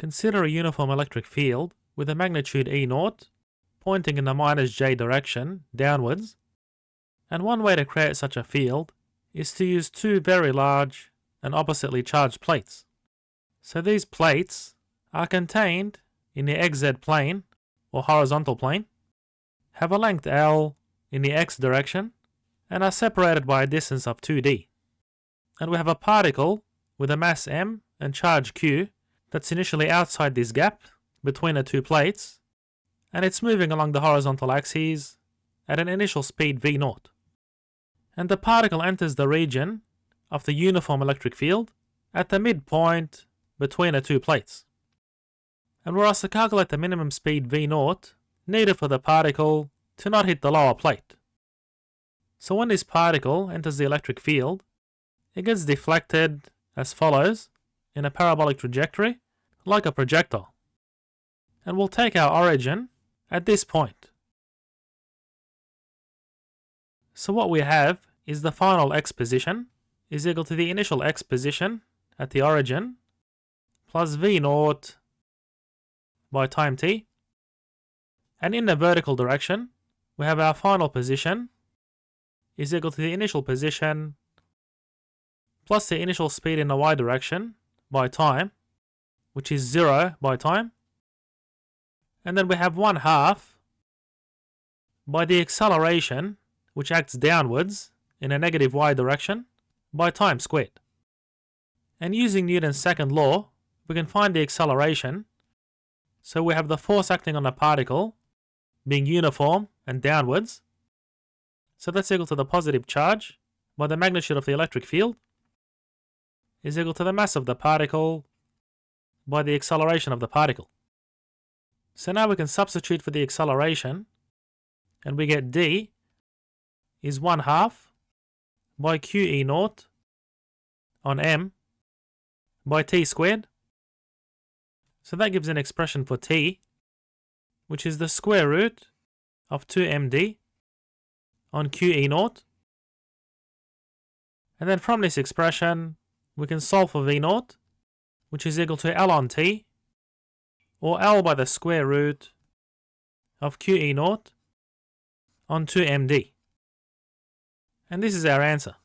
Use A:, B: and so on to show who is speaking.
A: Consider a uniform electric field with a magnitude E0 pointing in the minus j direction downwards, and one way to create such a field is to use two very large and oppositely charged plates. So these plates are contained in the xz plane or horizontal plane, have a length L in the x direction, and are separated by a distance of 2d. And we have a particle with a mass m and charge q that's initially outside this gap between the two plates, and it's moving along the horizontal axes at an initial speed v0. And the particle enters the region of the uniform electric field at the midpoint between the two plates. And we're asked to calculate the minimum speed v0 needed for the particle to not hit the lower plate. So when this particle enters the electric field, it gets deflected as follows in a parabolic trajectory, like a projectile. And we'll take our origin at this point. So what we have is the final x position is equal to the initial x position at the origin plus v0 by time t. And in the vertical direction, we have our final position is equal to the initial position plus the initial speed in the y direction by time, which is 0 by time. And then we have 1/2 by the acceleration, which acts downwards in a negative y direction, by time squared. And using Newton's second law, we can find the acceleration. So we have the force acting on the particle being uniform and downwards. So that's equal to the positive charge by the magnitude of the electric field is equal to the mass of the particle by the acceleration of the particle. So now we can substitute for the acceleration, and we get d is 1/2 by qe0 on m by t squared. So that gives an expression for t, which is the square root of 2md on qe0. And then from this expression, we can solve for v0, which is equal to L on t, or L by the square root of qe0 on 2md. And this is our answer.